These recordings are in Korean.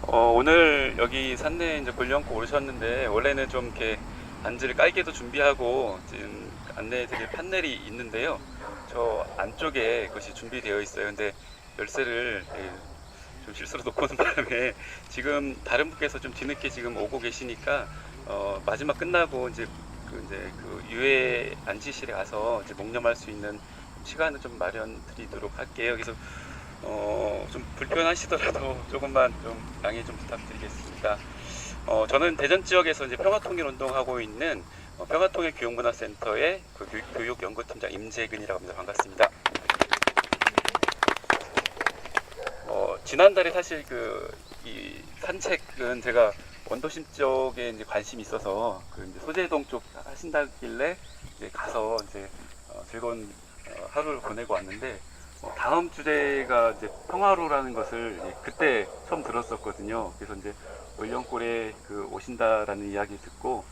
오늘 여기 산내 이제 굴령고 오셨는데 원래는 좀 이렇게 안지를 깔게도 준비하고 지금 안내에 되게 판넬이 있는데요. 저 안쪽에 그것이 준비되어 있어요. 근데 열쇠를 좀 실수로 놓고 오는 바람에 지금 다른 분께서 좀 뒤늦게 지금 오고 계시니까 마지막 끝나고 이제 그 유해 안치실에 가서 이제 묵념할 수 있는 시간을 좀 마련 드리도록 할게요. 그래서 좀 불편하시더라도 조금만 좀 양해 좀 부탁드리겠습니다. 저는 대전 지역에서 이제 평화통일 운동하고 있는 평화통일 교육문화센터의 그 교육연구팀장 임재근이라고 합니다. 반갑습니다. 지난달에 사실 이 산책은 제가 원도심 쪽에 이제 관심이 있어서 그 이제 소재동 쪽 하신다길래 이제 가서 이제 즐거운 하루를 보내고 왔는데 다음 주제가 이제 평화로라는 것을 그때 처음 들었었거든요. 그래서 이제 울령골에 오신다라는 이야기 듣고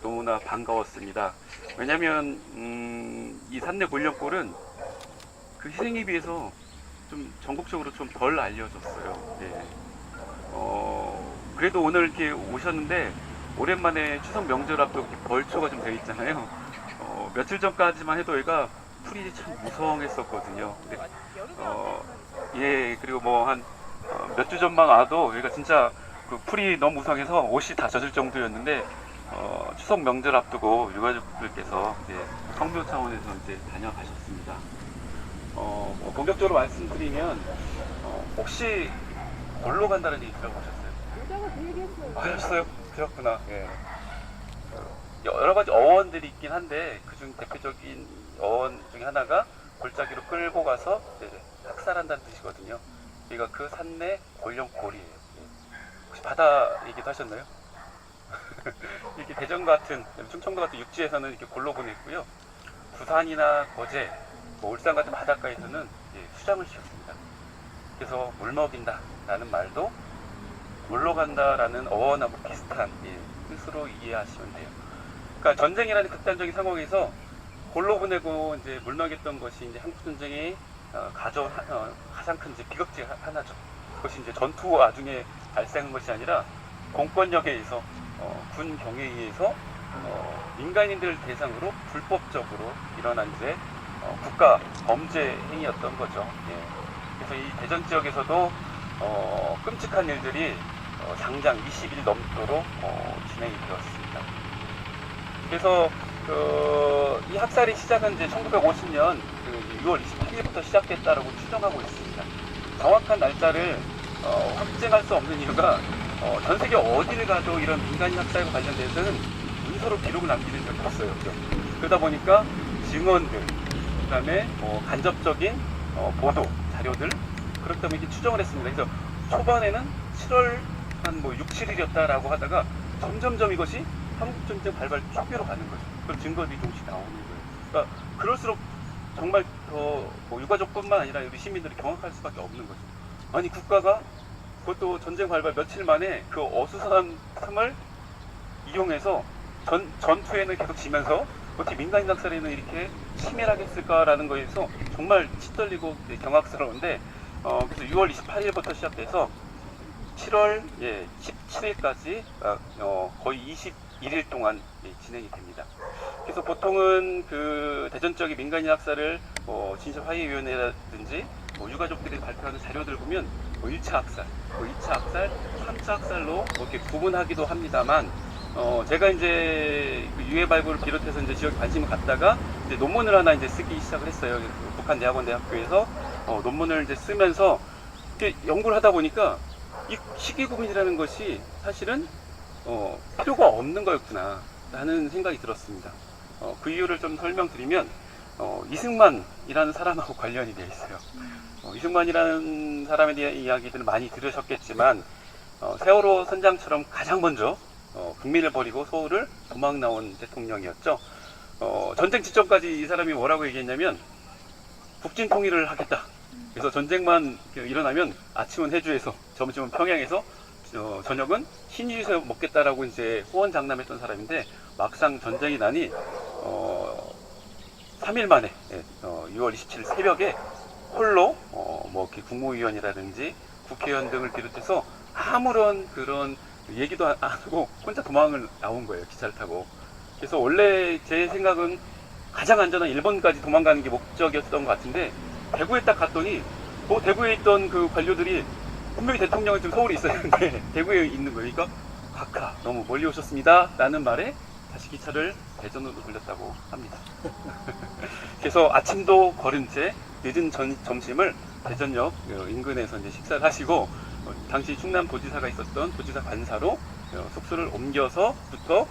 너무나 반가웠습니다. 왜냐면 이 산내 울령골은 그 희생에 비해서 좀 전국적으로 좀 덜 알려졌어요. 예. 그래도 오늘 이렇게 오셨는데 오랜만에 추석 명절 앞두고 벌초가 좀 되어 있잖아요. 며칠 전까지만 해도 얘가 풀이 참 무성했었거든요. 근데, 예, 그리고 뭐 한 몇 주 전만 와도 얘가 진짜 그 풀이 너무 무성해서 옷이 다 젖을 정도였는데 추석 명절 앞두고 유가족들께서 이제 성묘 차원에서 이제 다녀가셨습니다. 본격적으로 말씀드리면 혹시 골로 간다는 얘기 들어보셨어요? 여자가 그 얘기했어요. 하셨어요? 들었구나. 예. 여러 가지 어원들이 있긴 한데 그중 대표적인 어원 중에 하나가 골짜기로 끌고 가서 이제 학살한다는 뜻이거든요. 여기가 그 산내 골령골이에요. 예. 혹시 바다 얘기도 하셨나요? 이렇게 대전 같은 충청도 같은 육지에서는 이렇게 골로 보냈고요. 부산이나 거제, 뭐 울산 같은 바닷가에서는 수장을 지었습니다. 그래서 물 먹인다라는 말도 물로 간다라는 어원하고 비슷한 뜻으로 이해하시면 돼요. 그러니까 전쟁이라는 극단적인 상황에서 골로 보내고 이제 물 먹였던 것이 이제 한국 전쟁의 가장 큰 이제 비극지 하나죠. 그것이 이제 전투 와중에 발생한 것이 아니라 공권력에 의해서 군 경에 의해서 민간인들을 대상으로 불법적으로 일어난 이제 국가 범죄 행위였던 거죠. 예. 그래서 이 대전 지역에서도 끔찍한 일들이 장장 20일 넘도록 진행이 되었습니다. 그래서 이 학살이 시작은 이제 1950년 6월 28일부터 시작됐다라고 추정하고 있습니다. 정확한 날짜를 확증할 수 없는 이유가 전 세계 어디를 가도 이런 민간인 학살과 관련돼서는 문서로 기록을 남기는 적이 없어요. 그러다 보니까 증언들, 그다음에 간접적인 보도 자료들 그렇기 때문에 이렇게 추정을 했습니다. 그래서 초반에는 7월 한 6, 7일이었다라고 하다가 점점점 이것이 한국전쟁 발발 초기로 가는 거죠. 그런 증거들이 조금씩 나오는 거예요. 그러니까 그럴수록 정말 유가족뿐만 아니라 우리 시민들이 경악할 수밖에 없는 거죠. 아니 국가가 그것도 전쟁 발발 며칠 만에 그 어수선한 틈을 이용해서 전투에는 계속 지면서 어떻게 민간인 학살에는 이렇게 치밀하게 했을까라는 거에서 정말 치떨리고 경악스러운데 그래서 6월 28일부터 시작돼서 7월 17일까지 거의 21일 동안 진행이 됩니다. 그래서 보통은 그 대전 지역의 민간인 학살을 진실화해위원회라든지 유가족들이 발표하는 자료들 보면 1차 학살, 2차 학살, 3차 학살로 이렇게 구분하기도 합니다만 제가 이제 그 유해 발굴을 비롯해서 이제 지역에 관심을 갖다가 이제 논문을 하나 이제 쓰기 시작을 했어요. 북한 대학원대학교에서 논문을 이제 쓰면서 이렇게 연구를 하다 보니까 이 시기 구분이라는 것이 사실은 필요가 없는 거였구나 라는 생각이 들었습니다. 그 이유를 좀 설명드리면 이승만이라는 사람하고 관련이 되어 있어요. 이승만이라는 사람에 대한 이야기들을 많이 들으셨겠지만 세월호 선장처럼 가장 먼저 국민을 버리고 서울을 도망 나온 대통령이었죠. 전쟁 직전까지 이 사람이 뭐라고 얘기했냐면 북진 통일을 하겠다. 그래서 전쟁만 일어나면 아침은 해주에서 점심은 평양에서 저녁은 신의주에서 먹겠다라고 이제 호언장담했던 사람인데 막상 전쟁이 나니 3일 만에 6월 27일 새벽에 홀로 국무위원이라든지 국회의원 등을 비롯해서 아무런 그런 얘기도 안 하고 혼자 도망을 나온 거예요. 기차를 타고. 그래서 원래 제 생각은 가장 안전한 일본까지 도망가는 게 목적이었던 것 같은데, 대구에 딱 갔더니 대구에 있던 그 관료들이 분명히 대통령은 지금 서울에 있어야 하는데 대구에 있는 거예요. 그러니까 각하 너무 멀리 오셨습니다 라는 말에 다시 기차를 대전으로 돌렸다고 합니다. 그래서 아침도 거른 채 늦은 점심을 대전역 인근에서 이제 식사를 하시고, 당시 충남도지사가 있었던 도지사 관사로 숙소를 옮겨서부터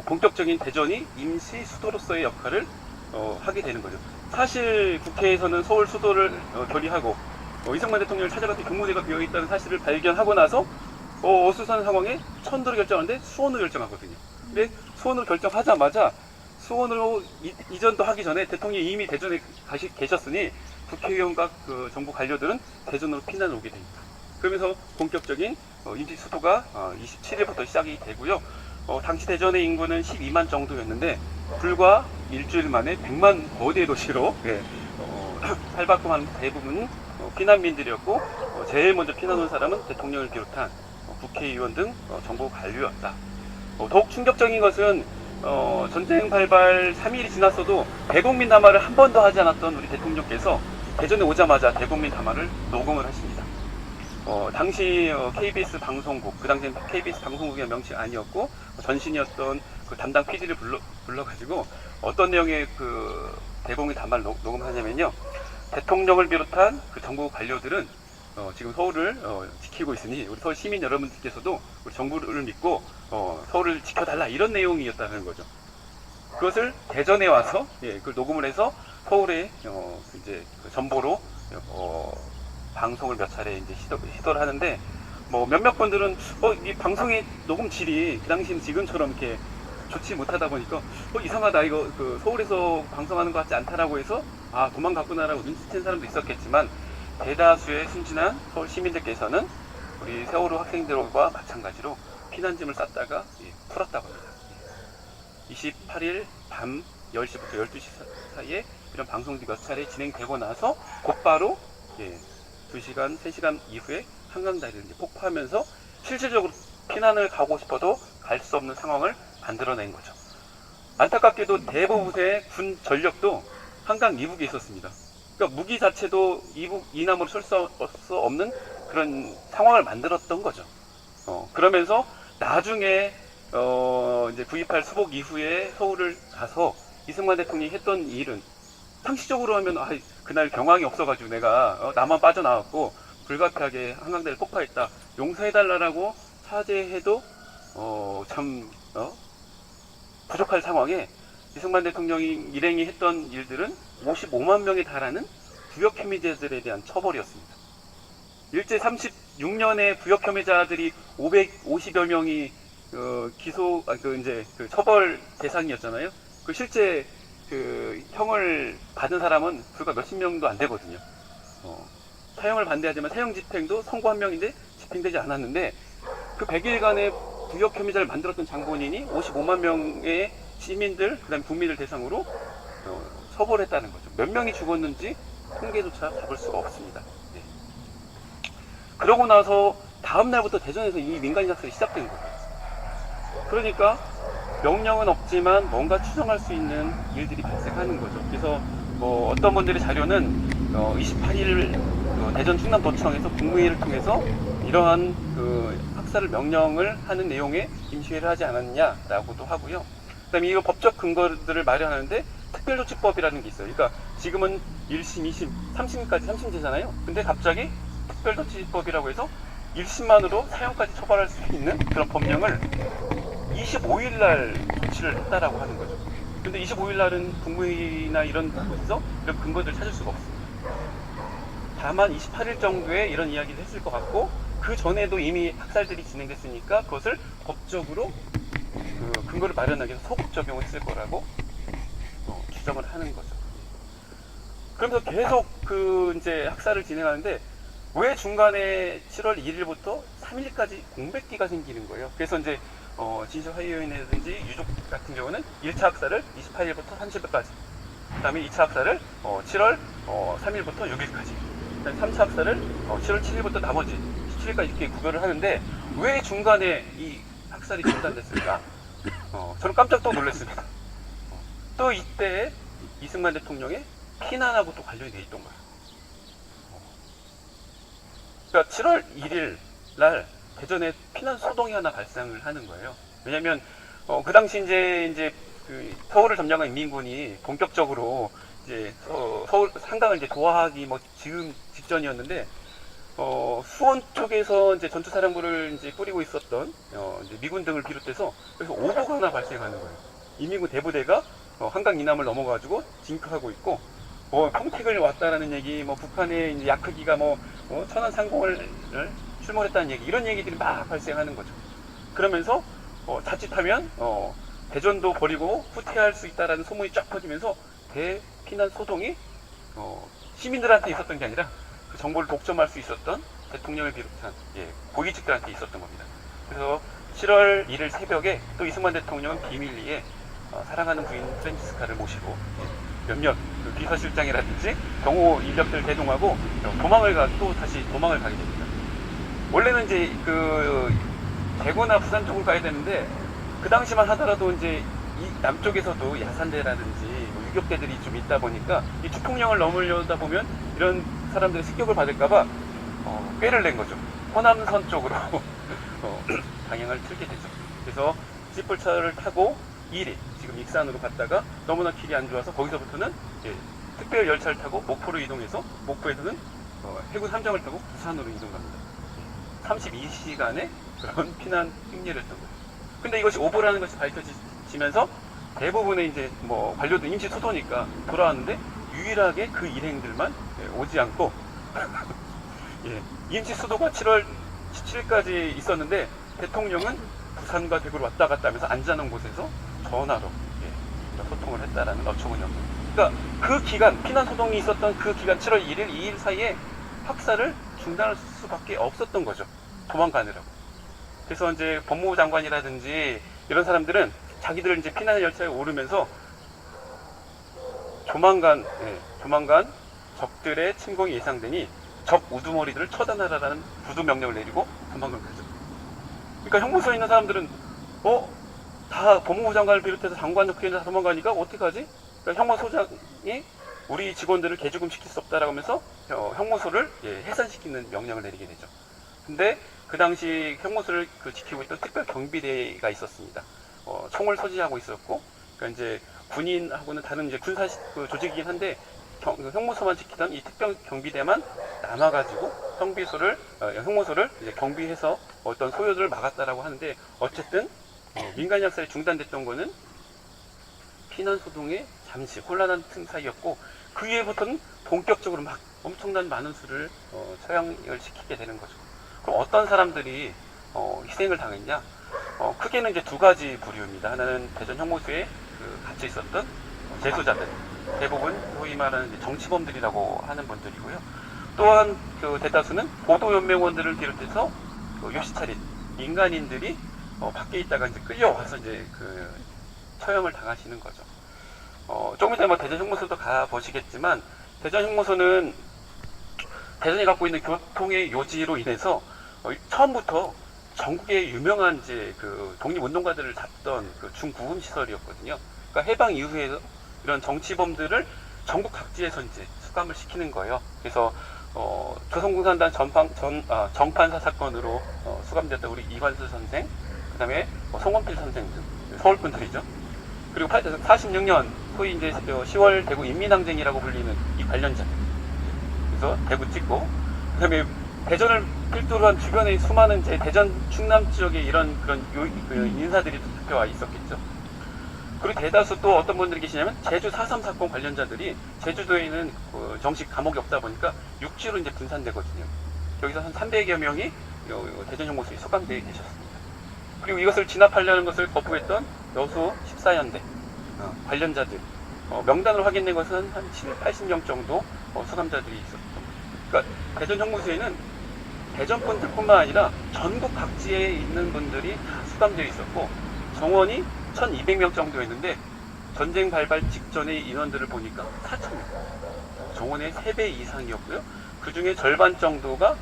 본격적인 대전이 임시 수도로서의 역할을 하게 되는 거죠. 사실 국회에서는 서울 수도를 결의하고 이승만 대통령을 찾아갔더니 경무대가 비어있다는 사실을 발견하고 나서 어수선한 상황에 천도를 결정하는데 수원으로 결정하거든요. 근데 수원으로 결정하자마자 수원으로 이전도 하기 전에 대통령이 이미 대전에 계셨으니 국회의원과 그 정부 관료들은 대전으로 피난을 오게 됩니다. 그러면서 본격적인 임시 수도가 27일부터 시작이 되고요. 당시 대전의 인구는 12만 정도였는데 불과 일주일 만에 100만 거대 도시로 탈바꿈한 대부분 피난민들이었고, 제일 먼저 피난 온 사람은 대통령을 비롯한 국회의원 등 정부 관료였다. 더욱 충격적인 것은 전쟁 발발 3일이 지났어도 대국민 담화를 한 번도 하지 않았던 우리 대통령께서 대전에 오자마자 대국민 담화를 녹음을 하십니다. 당시 KBS 방송국, 그 당시엔 KBS 방송국의 명칭이 아니었고 전신이었던 그 담당 PD를 불러가지고 어떤 내용의 그 대국민 담화를 녹음하냐면요, 대통령을 비롯한 그 정부 관료들은 지금 서울을 지키고 있으니 우리 서울 시민 여러분들께서도 우리 정부를 믿고 서울을 지켜달라, 이런 내용이었다는 거죠. 그것을 대전에 와서 그걸 녹음을 해서 서울에 이제 그 전보로 방송을 몇 차례 이제 시도를 하는데, 몇몇 분들은 이 방송의 녹음 질이 그 당시는 지금처럼 이렇게 좋지 못하다 보니까 이상하다, 이거 그 서울에서 방송하는 것 같지 않다라고 해서 도망갔구나라고 눈치챈 사람도 있었겠지만, 대다수의 순진한 서울 시민들께서는 우리 세월호 학생들과 마찬가지로 피난짐을 쌌다가 풀었다고 합니다. 28일 밤 10시부터 12시 사이에 이런 방송들이 몇 차례 진행되고 나서 곧바로 2시간, 3시간 이후에 한강다리를 이제 폭파하면서 실질적으로 피난을 가고 싶어도 갈 수 없는 상황을 만들어낸 거죠. 안타깝게도 대부분의 군 전력도 한강 이북에 있었습니다. 그러니까 무기 자체도 이남으로 쏠 수 없는 그런 상황을 만들었던 거죠. 그러면서 나중에 이제 9.28 수복 이후에 서울을 가서 이승만 대통령이 했던 일은, 상식적으로 하면 그날 경황이 없어가지고 내가 나만 빠져나왔고 불가피하게 한강대를 폭파했다, 용서해달라고 사죄해도 참 부족할 상황에 이승만 대통령이 일행이 했던 일들은 55만 명에 달하는 부역 혐의자들에 대한 처벌이었습니다. 일제 36년에 부역 혐의자들이 550여 명이 이제 그 처벌 대상이었잖아요. 그 실제 그 형을 받은 사람은 불과 몇십 명도 안 되거든요. 사형을 반대하지만 사형 집행도 선고 한 명인데 집행되지 않았는데, 그 100일간의 부역 혐의자를 만들었던 장본인이 55만 명의 시민들, 그 다음에 국민을 대상으로 처벌했다는 거죠. 몇 명이 죽었는지 통계조차 잡을 수가 없습니다. 그러고 나서 다음 날부터 대전에서 이 민간인 학살이 시작된 거예요. 그러니까 명령은 없지만 뭔가 추정할 수 있는 일들이 발생하는 거죠. 그래서 어떤 분들의 자료는 28일 대전 충남도청에서 국무회의를 통해서 이러한 그 학살을 명령을 하는 내용의 임시회를 하지 않았냐라고도 하고요. 그다음에 이거 법적 근거들을 마련하는데 특별조치법이라는 게 있어요. 그러니까 지금은 1심, 2심, 3심까지 3심제잖아요. 근데 갑자기 특별조치법이라고 해서 1심만으로 사형까지 처벌할 수 있는 그런 법령을 25일 날 조치를 했다라고 하는 거죠. 근데 25일 날은 국무회의나 이런 곳에서 이런 근거들을 찾을 수가 없습니다. 다만 28일 정도에 이런 이야기를 했을 것 같고, 그 전에도 이미 학살들이 진행됐으니까 그것을 법적으로 그 근거를 마련하기 위해서 소급 적용을 했을 거라고 추정을 하는 거죠. 그러면서 계속 그 이제 학살을 진행하는데, 왜 중간에 7월 1일부터 3일까지 공백기가 생기는 거예요. 그래서 이제 진실화해요인이라든지 유족 같은 경우는 1차 학살을 28일부터 30일까지, 그 다음에 2차 학살을 7월 3일부터 6일까지, 그 다음에 3차 학살을 7월 7일부터 나머지 17일까지 이렇게 구별을 하는데 왜 중간에 이 학살이 중단됐을까? 저는 깜짝 또 놀랐습니다. 또 이때 이승만 대통령의 피난하고 또 관련이 돼 있던 거예요. 그러니까 7월 1일 날 대전에 피난 소동이 하나 발생을 하는 거예요. 왜냐면 그 당시 이제 그 서울을 점령한 인민군이 본격적으로 이제 서울 한강을 이제 도하하기 뭐 지금 직전이었는데 수원 쪽에서 이제 전투사령부를 이제 꾸리고 있었던 이제 미군 등을 비롯해서 그래서 오보가 하나 발생하는 거예요. 인민군 대부대가 한강 이남을 넘어가지고 진격하고 있고 평택을 왔다라는 얘기, 뭐 북한의 이제 약흑이가 천안 상공을 출몰했다는 얘기, 이런 얘기들이 막 발생하는 거죠. 그러면서 자칫하면 대전도 버리고 후퇴할 수 있다라는 소문이 쫙 퍼지면서 대피난 소동이 시민들한테 있었던 게 아니라 그 정보를 독점할 수 있었던 대통령을 비롯한 고위직들한테 있었던 겁니다. 그래서 7월 1일 새벽에 또 이승만 대통령은 비밀리에 사랑하는 부인 프란치스카를 모시고 몇몇 그 비서실장이라든지 경호 인력들 대동하고 또 다시 도망을 가게 됩니다. 원래는 이제 그 대구나 부산 쪽을 가야 되는데 그 당시만 하더라도 이제 이 남쪽에서도 야산대라든지 유격대들이 좀 있다 보니까 이 주폭령을 넘으려다 보면 이런 사람들의 습격을 받을까봐 꾀를 낸 거죠. 호남선 쪽으로 방향을 틀게 되죠. 그래서 찌뿔차를 타고 2리 지금 익산으로 갔다가 너무나 길이 안 좋아서 거기서부터는 특별 열차를 타고 목포로 이동해서 목포에서는 해군 함정을 타고 부산으로 이동합니다. 32시간의 그런 피난 행렬을 했던 거예요. 근데 이것이 오보라는 것이 밝혀지면서 대부분의 이제 관료도 임시 수도니까 돌아왔는데 유일하게 그 일행들만 오지 않고 임시 수도가 7월 17일까지 있었는데 대통령은 부산과 대구를 왔다 갔다 하면서 앉아놓은 곳에서 전화로 소통을 했다라는 어처구니 없는. 그러니까 그 기간, 피난 소동이 있었던 그 기간 7월 1일, 2일 사이에 학살을 중단할 수밖에 없었던 거죠. 도망가느라고. 그래서 이제 법무부 장관이라든지 이런 사람들은 자기들 이제 피난 열차에 오르면서 조만간 적들의 침공이 예상되니 적 우두머리들을 처단하라라는 구두 명령을 내리고 도망간 거죠. 그러니까 형무소에 있는 사람들은 다 법무부 장관을 비롯해서 장관 국회의원 다 도망가니까 어떡하지? 그러니까 형무소장이 우리 직원들을 개죽음 시킬 수 없다라고 하면서 형무소를 해산시키는 명령을 내리게 되죠. 근데 그 당시 형무소를 지키고 있던 특별 경비대가 있었습니다. 총을 소지하고 있었고, 그러니까 이제 군인하고는 다른 이제 군사 조직이긴 한데 형무소만 지키던 이 특별 경비대만 남아가지고 형무소를 이제 경비해서 어떤 소요들을 막았다라고 하는데, 어쨌든 민간 학살이 중단됐던 거는 피난 소동의 잠시 혼란한 틈 사이였고, 그 이후부터는 본격적으로 막 엄청난 많은 수를 처형을 시키게 되는 거죠. 그럼 어떤 사람들이 희생을 당했냐? 크게는 이제 두 가지 부류입니다. 하나는 대전 형무소에 갇혀 있었던 재소자들, 대부분 소위 말하는 정치범들이라고 하는 분들이고요. 또한 대다수는 보도연맹원들을 비롯해서 요시차린 민간인들이 밖에 있다가 이제 끌려와서 이제 처형을 당하시는 거죠. 조금 이따 대전 형무소도 가 보시겠지만, 대전 형무소는 대전이 갖고 있는 교통의 요지로 인해서 처음부터 전국의 유명한 이제 독립운동가들을 잡던 중구금 시설이었거든요. 그러니까 해방 이후에 이런 정치범들을 전국 각지에서 이제 수감을 시키는 거예요. 그래서 조선공산당 정판사 사건으로 수감됐던 우리 이관수 선생, 그 다음에 송원필 선생 등 서울분들이죠. 그리고 46년 소위 이제 10월 대구 인민항쟁이라고 불리는 이 관련자, 그래서 대구 찍고, 그 다음에 대전을 필두로 한 주변의 수많은 대전 충남 지역에 이런 인사들이 투표와 있었겠죠. 그리고 대다수 또 어떤 분들이 계시냐면 제주 4.3 사건 관련자들이 제주도에는 정식 감옥이 없다 보니까 육지로 이제 분산되거든요. 여기서 한 300여 명이 대전 형무소에 수감되어 계셨습니다. 그리고 이것을 진압하려는 것을 거부했던 여수 14연대 관련자들, 명단을 확인된 것은 한 80명 정도 수감자들이 있었던 거죠. 그러니까 대전 형무소에는 대전 분들뿐만 아니라 전국 각지에 있는 분들이 다 수감되어 있었고, 정원이 1200명 정도였는데 전쟁 발발 직전의 인원들을 보니까 4000명, 정원의 3배 이상이었고요. 그 중에 절반 정도가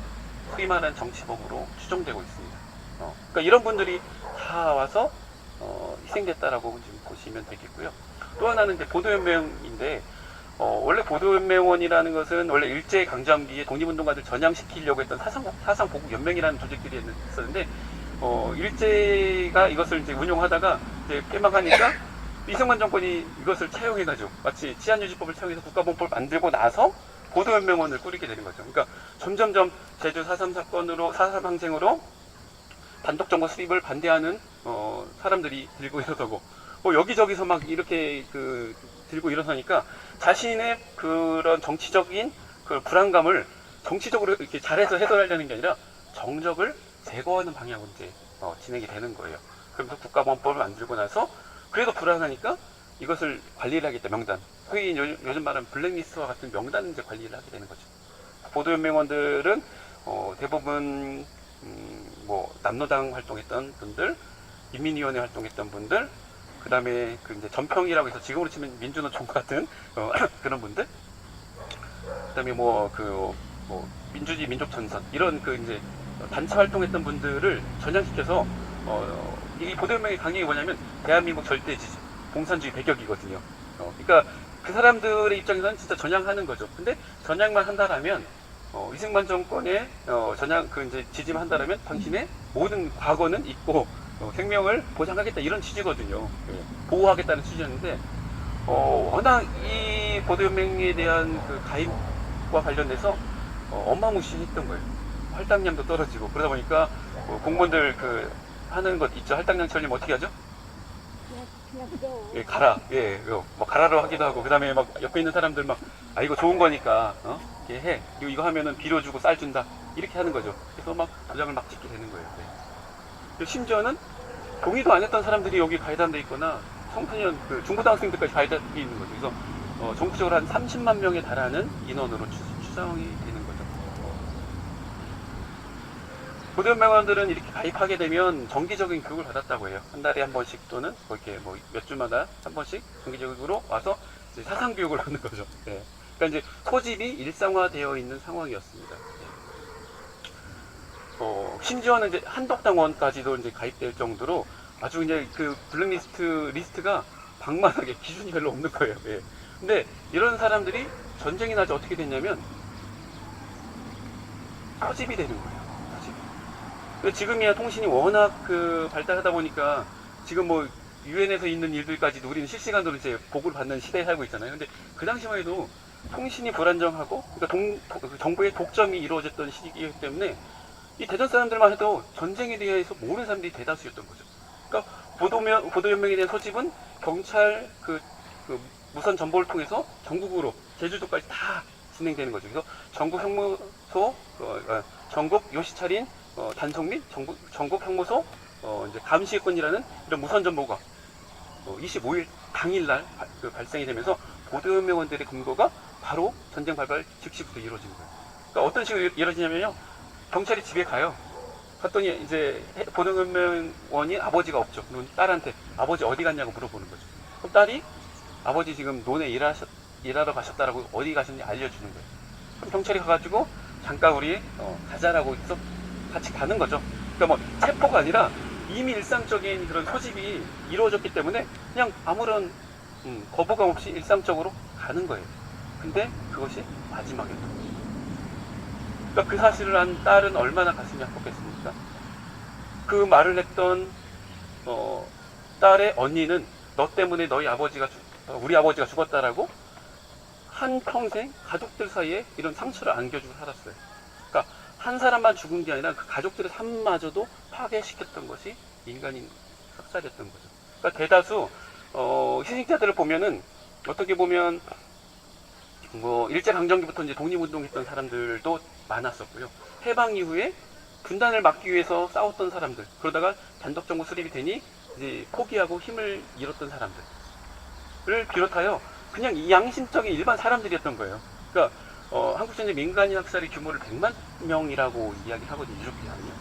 소위 말하는 정치범으로 추정되고 있습니다. 그러니까 이런 분들이 다 와서 희생됐다라고 지금 보시면 되겠고요. 또 하나는 이제 보도연맹인데 원래 보도연맹원이라는 것은 원래 일제강점기에 독립운동가들 전향시키려고 했던 사상보국연맹이라는 조직들이 있었는데 일제가 이것을 이제 운용하다가 이제 폐막하니까 이승만 정권이 이것을 차용해가지고 마치 치안유지법을 차용해서 국가보훈법을 만들고 나서 보도연맹원을 꾸리게 되는 거죠. 그러니까 점점점 제주 4.3 사건으로 4.3 항쟁으로 단독정부 수립을 반대하는 사람들이 들고 일어서고 여기저기서 막 이렇게 들고 일어서니까 자신의 그런 정치적인 그 불안감을 정치적으로 이렇게 잘해서 해소하려는 게 아니라 정적을 제거하는 방향으로 이제 진행이 되는 거예요. 그러면서 국가보안법을 만들고 나서 그래도 불안하니까 이것을 관리를 하겠다. 명단. 소위 요즘 말하는 블랙리스트와 같은 명단을 이제 관리를 하게 되는 거죠. 보도연맹원들은 대부분 뭐 남로당 활동했던 분들, 인민위원회 활동했던 분들, 그 다음에 이제 전평이라고 해서 지금으로 치면 민주노총 같은 그런 분들, 그 다음에 뭐 민주주의 민족전선 이런 이제 단체 활동했던 분들을 전향시켜서 이 보도연맹의 강령이 뭐냐면 대한민국 절대지지, 공산주의 배격이거든요. 그러니까 그 사람들의 입장에서는 진짜 전향하는 거죠. 근데 전향만 한다라면 이승만 정권의 전향 이제 지지만 한다라면 당신의 모든 과거는 잊고 생명을 보장하겠다 이런 취지거든요. 보호하겠다는 취지였는데 워낙 이 보도연맹에 대한 가입과 관련돼서 어마무시했던 거예요. 할당량도 떨어지고 그러다 보니까 공무원들 하는 것 있죠. 할당량 처리면 어떻게 하죠? 예, 가라. 예, 뭐 가라로 하기도 하고 그다음에 막 옆에 있는 사람들 막 이거 좋은 거니까 이렇게 해. 그리고 이거 하면은 비료 주고 쌀 준다. 이렇게 하는 거죠. 그래서 막 도장을 막 찍게 되는 거예요. 네. 심지어는 동의도 안 했던 사람들이 여기 가해단돼 있거나 청소년 중고등학생들까지 가해단돼 있는 거죠. 그래서 전국적으로 한 30만 명에 달하는 인원으로 추정이 되는 거죠. 보도연맹원들은 이렇게 가입하게 되면 정기적인 교육을 받았다고 해요. 한 달에 한 번씩 또는 이렇게 뭐 몇 주마다 한 번씩 정기적으로 와서 이제 사상 교육을 하는 거죠. 네. 그러니까 이제 소집이 일상화되어 있는 상황이었습니다. 심지어는 이제 한독당원까지도 이제 가입될 정도로 아주 이제 리스트가 방만하게 기준이 별로 없는 거예요. 예. 근데 이런 사람들이 전쟁이 나서 어떻게 됐냐면 소집이 되는 거예요. 지금이야 통신이 워낙 발달하다 보니까 지금 뭐 유엔에서 있는 일들까지도 우리는 실시간으로 이제 보고를 받는 시대에 살고 있잖아요. 근데 그 당시만 해도 통신이 불안정하고 그러니까 정부의 독점이 이루어졌던 시기이기 때문에 이 대전 사람들만 해도 전쟁에 대해서 모르는 사람들이 대다수였던 거죠. 그러니까 보도연맹에 대한 소집은 경찰 무선 정보를 통해서 전국으로 제주도까지 다 진행되는 거죠. 그래서 전국 형무소, 전국 요시찰인 단속 및 전국 형무소 이제 감시권이라는 이런 무선 정보가 25일 당일날 발생이 되면서 보도연맹원들의 근거가 바로 전쟁 발발 즉시부터 이루어지는 거예요. 그러니까 어떤 식으로 이루어지냐면요. 경찰이 집에 가요. 갔더니 이제 보도연맹원이 아버지가 없죠. 그럼 딸한테 아버지 어디 갔냐고 물어보는 거죠. 그럼 딸이 아버지 지금 논에 일하러 가셨다라고 어디 가셨는지 알려주는 거예요. 그럼 경찰이 가가지고 잠깐 우리 가자라고 해서 같이 가는 거죠. 그러니까 뭐 체포가 아니라 이미 일상적인 그런 소집이 이루어졌기 때문에 그냥 아무런 거부감 없이 일상적으로 가는 거예요. 근데 그것이 마지막이었던 거죠. 그러니까 그 사실을 한 딸은 얼마나 가슴이 아팠겠습니까? 그 말을 했던 딸의 언니는 너 때문에 우리 아버지가 죽었다라고 한평생 가족들 사이에 이런 상처를 안겨주고 살았어요. 그러니까 한 사람만 죽은 게 아니라 그 가족들의 삶마저도 파괴시켰던 것이 인간인 학살이었던 거죠. 그러니까 대다수 희생자들을 보면은 어떻게 보면 뭐 일제강점기부터 이제 독립운동했던 사람들도 많았었고요. 해방 이후에 분단을 막기 위해서 싸웠던 사람들, 그러다가 단독정부 수립이 되니 이제 포기하고 힘을 잃었던 사람들을 비롯하여 그냥 이 양심적인 일반 사람들이었던 거예요. 그러니까 한국전쟁 민간인 학살의 규모를 100만 명이라고 이야기하거든요. 유족기관이요.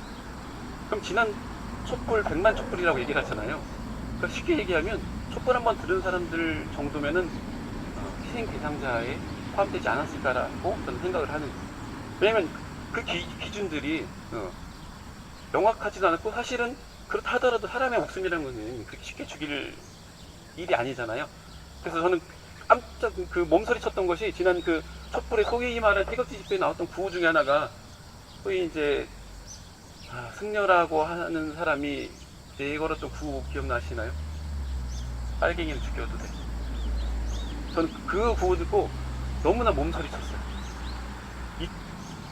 그럼 지난 촛불 100만 촛불이라고 얘기를 하잖아요. 그러니까 쉽게 얘기하면 촛불 한번 들은 사람들 정도면은 희생 대상자에 포함되지 않았을까라고 저는 생각을 하는 거예요. 왜냐면 그 기준들이 명확하지도 않았고, 사실은 그렇다 하더라도 사람의 목숨이라는 것은 그렇게 쉽게 죽일 일이 아니잖아요. 그래서 저는 깜짝 그 몸서리 쳤던 것이, 지난 그 촛불에 소위 말하는 태극기 집회에 나왔던 구호 중에 하나가, 소위 이제 승려라고 하는 사람이 내걸었던 구호 기억나시나요? 빨갱이는 죽여도 돼. 저는 그 구호 듣고 너무나 몸서리 쳤어요. 이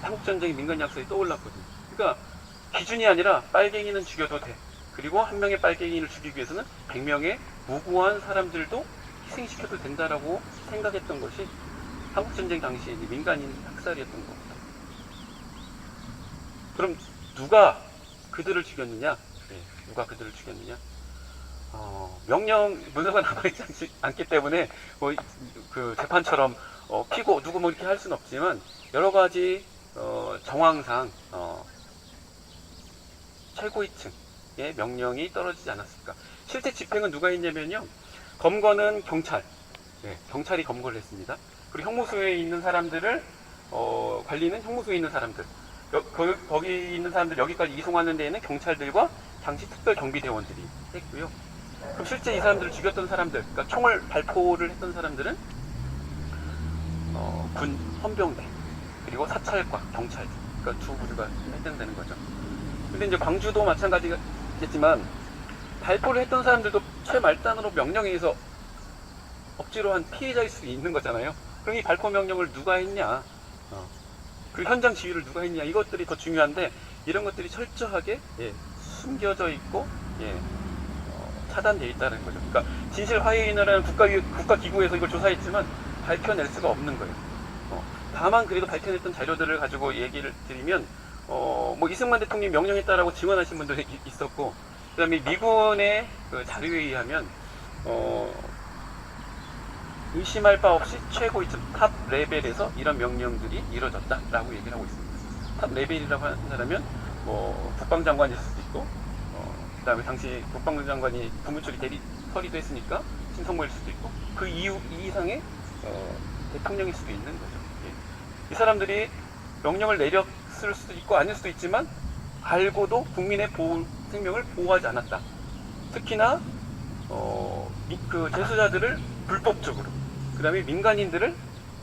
한국전쟁의 민간 약속이 떠올랐거든요. 그러니까 기준이 아니라 빨갱이는 죽여도 돼. 그리고 한 명의 빨갱이를 죽이기 위해서는 100명의 무고한 사람들도 희생시켜도 된다라고 생각했던 것이 한국전쟁 당시에 민간인 학살이었던 겁니다. 그럼 누가 그들을 죽였느냐? 네, 누가 그들을 죽였느냐? 명령 문서가 남아있지 않기 때문에 그 재판처럼 피고 누구 뭐 이렇게 할 수는 없지만, 여러 가지 정황상 최고위층의 명령이 떨어지지 않았을까. 실제 집행은 누가 했냐면요, 검거는 경찰, 경찰이 검거를 했습니다. 그리고 형무소에 있는 사람들을 관리는 형무소에 있는 사람들, 거기 있는 사람들 여기까지 이송하는 데에는 경찰들과 당시 특별경비대원들이 했고요. 그럼 실제 이 사람들을 죽였던 사람들, 그러니까 총을 발포를 했던 사람들은 군 헌병대, 그리고 사찰과 경찰, 그러니까 두 부류가 해당되는 거죠. 근데 이제 광주도 마찬가지겠지만, 발포를 했던 사람들도 최말단으로 명령에 의해서 억지로 한 피해자일 수 있는 거잖아요. 그럼 이 발포 명령을 누가 했냐, 그 현장 지휘를 누가 했냐, 이것들이 더 중요한데, 이런 것들이 철저하게 숨겨져 있고 차단되어 있다는 거죠. 그러니까 진실화해인이라는 국가기구에서 이걸 조사했지만 밝혀낼 수가 없는 거예요. 다만 그래도 밝혀냈던 자료들을 가지고 얘기를 드리면, 뭐 이승만 대통령이 명령했다라고 증언하신 분들이 있었고, 그 다음에 미군의 그 자료에 의하면 의심할 바 없이 최고위층 탑 레벨에서 이런 명령들이 이루어졌다라고 얘기를 하고 있습니다. 탑 레벨이라고 한다면 국방장관일 수도 있고, 그 다음에 당시 국방장관이 국무총리 처리도 했으니까 신성모일 수도 있고, 그 이상의 대통령일 수도 있는 거죠. 이 사람들이 명령을 내렸을 수도 있고 아닐 수도 있지만, 알고도 국민의 생명을 보호하지 않았다. 특히나 그 재수자들을 불법적으로, 그 다음에 민간인들을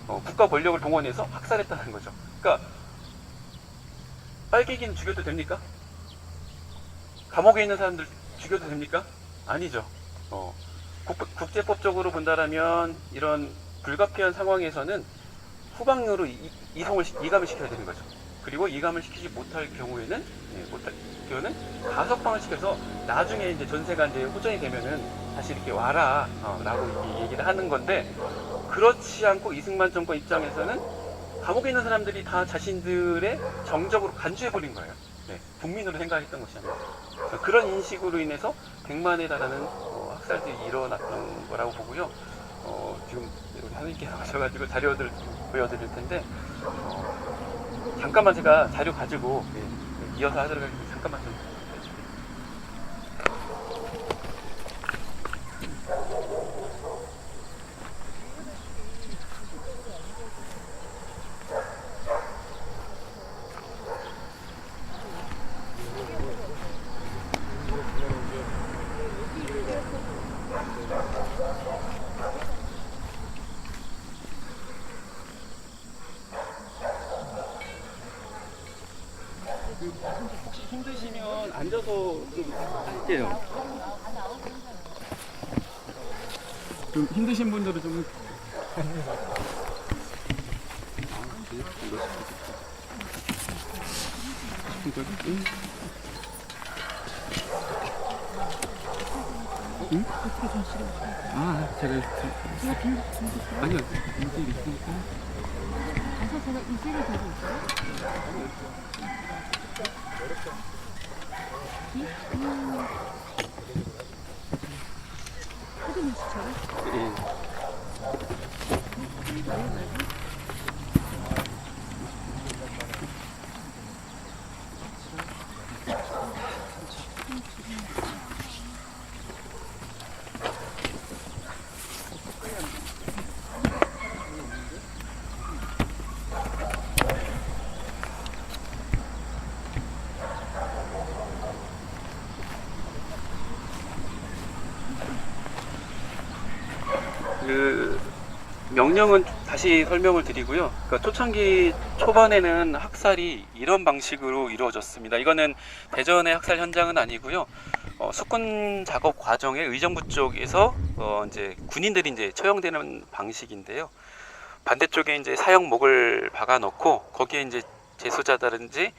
국가 권력을 동원해서 학살했다는 거죠. 그러니까 빨갱이는 죽여도 됩니까? 감옥에 있는 사람들 죽여도 됩니까? 아니죠. 국제법적으로 본다라면 이런 불가피한 상황에서는 후방으로 이감을 시켜야 되는 거죠. 그리고 이감을 시키지 못할 경우에는 가석방을 시켜서 나중에 이제 전세가 이제 호전이 되면은 다시 이렇게 와라 라고 이렇게 얘기를 하는 건데, 그렇지 않고 이승만 정권 입장에서는 감옥에 있는 사람들이 다 자신들의 정적으로 간주해버린 거예요. 국민으로 생각했던 것이 아니라. 그런 인식으로 인해서 100만에 달하는 학살들이 일어났던 거라고 보고요. 지금 우리 선생님께서 하셔가지고 자료들 보여드릴 텐데, 잠깐만 제가 자료 가지고 이어서 하도록 하겠습니다. 잠깐만 좀. 혹시 힘드시면 앉아서 좀 할게요. 좀 힘드신 분들은 좀. 응? 제가 아니요, 인질 있으니까. 제가 인질을 들고 있어요? 헤드미스 처럼? 그 명령은 다시 설명을 드리고요. 그러니까 초창기 초반에는 학살이 이런 방식으로 이루어졌습니다. 이거는 대전의 학살 현장은 아니고요. 수군 작업 과정에 의정부 쪽에서 이제 군인들이 이제 처형되는 방식인데요. 반대쪽에 이제 사형목을 박아 놓고 거기에 이제 재소자라든지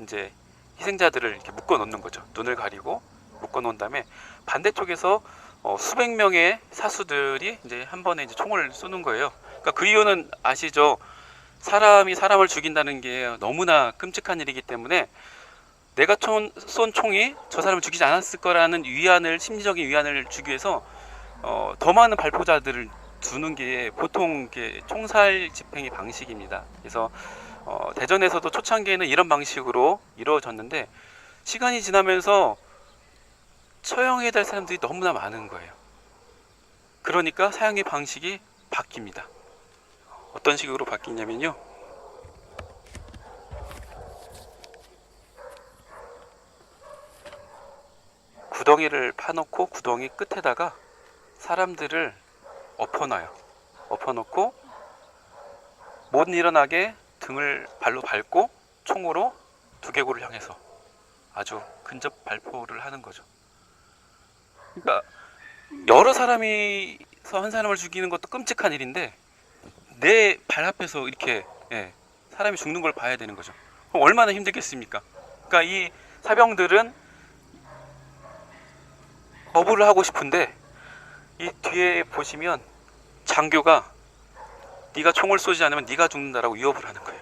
이제 희생자들을 이렇게 묶어 놓는 거죠. 눈을 가리고 묶어 놓은 다음에 반대쪽에서 수백 명의 사수들이 이제 한 번에 이제 총을 쏘는 거예요. 그러니까 그 이유는 아시죠? 사람이 사람을 죽인다는 게 너무나 끔찍한 일이기 때문에 내가 쏜 총이 저 사람을 죽이지 않았을 거라는 심리적인 위안을 주기 위해서 더 많은 발포자들을 두는 게 보통 총살 집행의 방식입니다. 그래서 대전에서도 초창기에는 이런 방식으로 이루어졌는데 시간이 지나면서 처형해야 될 사람들이 너무나 많은 거예요. 그러니까 사형의 방식이 바뀝니다. 어떤 식으로 바뀌냐면요. 구덩이를 파놓고 구덩이 끝에다가 사람들을 엎어놔요. 엎어놓고 못 일어나게 등을 발로 밟고 총으로 두개골을 향해서 아주 근접 발포를 하는 거죠. 그러니까 여러 사람이서 한 사람을 죽이는 것도 끔찍한 일인데 내 발 앞에서 이렇게 사람이 죽는 걸 봐야 되는 거죠. 그럼 얼마나 힘들겠습니까? 그러니까 이 사병들은 거부를 하고 싶은데 이 뒤에 보시면 장교가 네가 총을 쏘지 않으면 네가 죽는다라고 위협을 하는 거예요.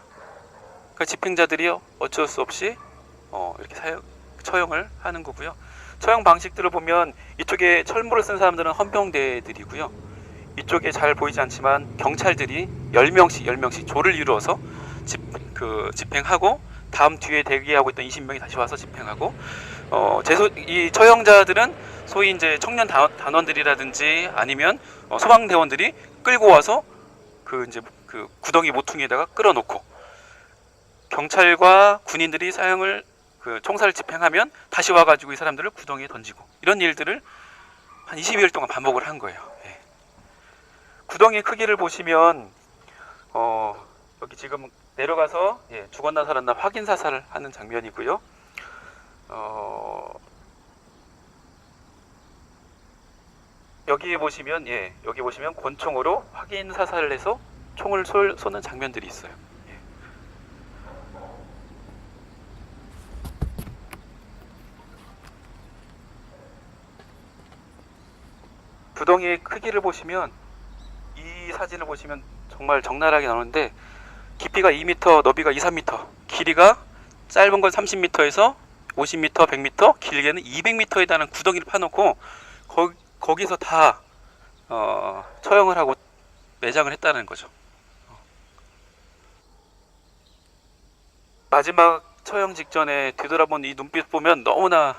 그러니까 집행자들이요 어쩔 수 없이 이렇게 처형을 하는 거고요. 처형 방식들을 보면 이쪽에 철모를 쓴 사람들은 헌병대들이고요. 이쪽에 잘 보이지 않지만 경찰들이 10명씩 조를 이루어서 집행하고 다음 뒤에 대기하고 있던 20명이 다시 와서 집행하고 이 처형자들은 소위 이제 청년 단원들이라든지 아니면 소방대원들이 끌고 와서 그 구덩이 모퉁이에다가 끌어놓고 경찰과 군인들이 총살을 집행하면 다시 와가지고 이 사람들을 구덩이에 던지고 이런 일들을 한 20일 동안 반복을 한 거예요. 구덩이 크기를 보시면 여기 지금 내려가서 죽었나 살았나 확인 사살을 하는 장면이고요. 여기 보시면 권총으로 확인 사살을 해서 총을 쏘는 장면들이 있어요. 구덩이의 크기를 보시면 이 사진을 보시면 정말 적나라하게 나오는데 깊이가 2m, 너비가 2, 3m, 길이가 짧은 건 30m에서 50m, 100m, 길게는 200m에 달하는 구덩이를 파놓고 거기서 다 처형을 하고 매장을 했다는 거죠. 마지막 처형 직전에 뒤돌아본 이 눈빛 보면 너무나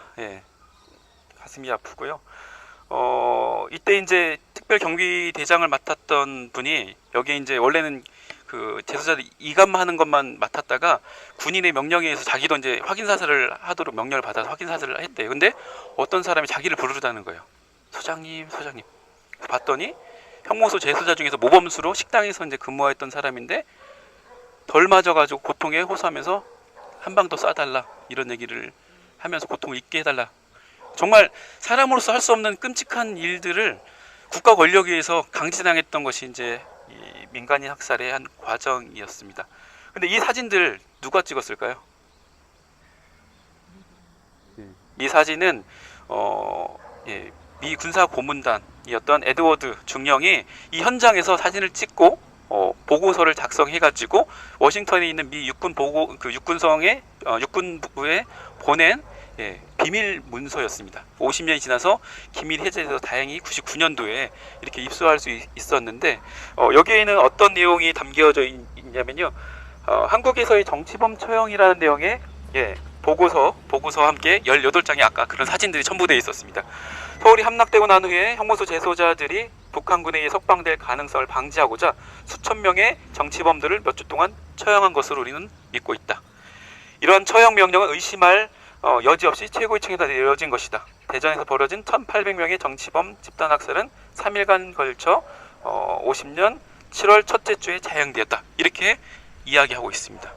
가슴이 아프고요. 이때 이제 특별 경비대장을 맡았던 분이 여기에 이제 원래는 그 재소자들 이감하는 것만 맡았다가 군인의 명령에 의해서 자기도 이제 확인 사살을 하도록 명령을 받아서 확인 사살을 했대요. 근데 어떤 사람이 자기를 부르다는 거예요. 소장님. 봤더니 형무소 재소자 중에서 모범수로 식당에서 이제 근무했던 사람인데 덜 맞아가지고 고통에 호소하면서 한 방 더 쏴달라 이런 얘기를 하면서 고통을 잊게 해달라. 정말 사람으로서 할 수 없는 끔찍한 일들을 국가 권력에 의해서 강제당했던 것이 이제 이 민간인 학살의 한 과정이었습니다. 근데 이 사진들 누가 찍었을까요? 이 사진은 미 군사 고문단이었던 에드워드 중령이 이 현장에서 사진을 찍고 보고서를 작성해가지고 워싱턴에 있는 미 육군성의 육군부에 보낸 비밀 문서였습니다. 50년이 지나서 기밀 해제돼서 다행히 99년도에 이렇게 입수할 수 있었는데 여기에는 어떤 내용이 담겨져 있냐면요. 한국에서의 정치범 처형이라는 내용의 보고서와 함께 18장의 아까 그런 사진들이 첨부되어 있었습니다. 서울이 함락되고 난 후에 형무소 재소자들이 북한군에 의해 석방될 가능성을 방지하고자 수천 명의 정치범들을 몇 주 동안 처형한 것으로 우리는 믿고 있다. 이러한 처형 명령은 의심할 여지 없이 최고위층에다 내려진 것이다. 대전에서 벌어진 1800명의 정치범 집단학살은 3일간 걸쳐 50년 7월 첫째 주에 자양되었다. 이렇게 이야기하고 있습니다.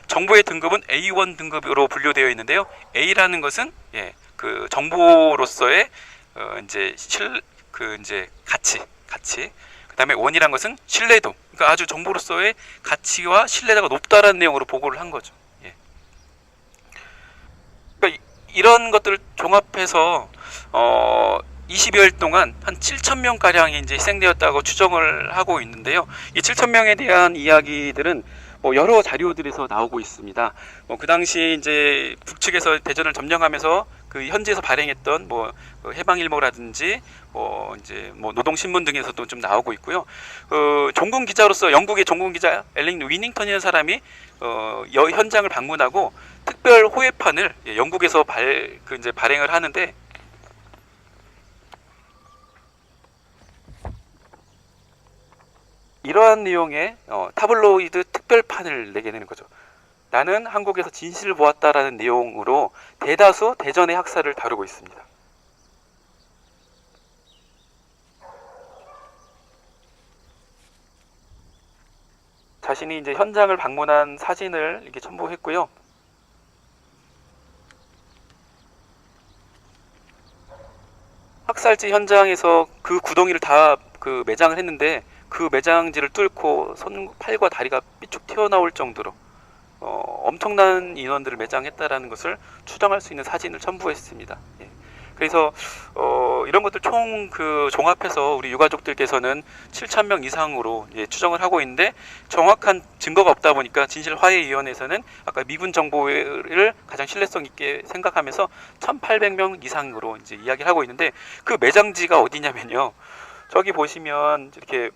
정보의 등급은 A1 등급으로 분류되어 있는데요. A라는 것은 그 정보로서의 이제 가치. 그다음에 1이란 것은 신뢰도. 그러니까 아주 정보로서의 가치와 신뢰도가 높다라는 내용으로 보고를 한 거죠. 그러니까 이런 것들을 종합해서 20여일 동안 한 7,000명 가량이 이제 희생되었다고 추정을 하고 있는데요. 이 7,000명에 대한 이야기들은 여러 자료들에서 나오고 있습니다. 그 당시 이제 북측에서 대전을 점령하면서 그 현지에서 발행했던 그 해방일보라든지 노동신문 등에서도 좀 나오고 있고요. 종군 기자로서 영국의 종군 기자 엘링 위닝턴이라는 사람이 현장을 방문하고 특별 호해판을 영국에서 발행을 하는데, 이러한 내용의 타블로이드 특별판을 내게 되는 거죠. 나는 한국에서 진실을 보았다라는 내용으로 대다수 대전의 학살을 다루고 있습니다. 자신이 이제 현장을 방문한 사진을 이렇게 첨부했고요. 학살지 현장에서 그 구덩이를 다 매장을 했는데, 그 매장지를 뚫고 팔과 다리가 삐쭉 튀어나올 정도로 엄청난 인원들을 매장했다라는 것을 추정할 수 있는 사진을 첨부했습니다. 그래서 이런 것들 총 종합해서 우리 유가족들께서는 7,000명 이상으로 추정을 하고 있는데, 정확한 증거가 없다 보니까 진실화해위원회에서는 아까 미군 정보를 가장 신뢰성 있게 생각하면서 1,800명 이상으로 이제 이야기를 하고 있는데, 그 매장지가 어디냐면요. 저기 보시면 이렇게